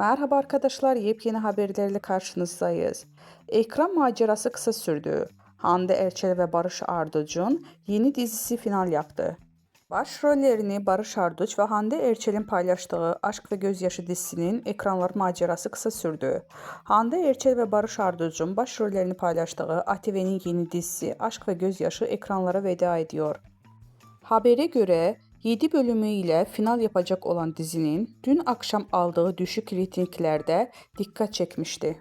Merhaba arkadaşlar, yepyeni haberlerle karşınızdayız. Ekran macerası kısa sürdü. Hande Erçel ve Barış Arduç'un yeni dizisi final yaptı. Başrollerini Barış Arduç ve Hande Erçel'in paylaştığı Aşk ve Gözyaşı dizisinin ekranlar macerası kısa sürdü. Hande Erçel ve Barış Arduç'un başrollerini paylaştığı ATV'nin yeni dizisi Aşk ve Gözyaşı ekranlara veda ediyor. Habere göre 7 bölümü ile final yapacak olan dizinin dün akşam aldığı düşük reytinglerde dikkat çekmişti.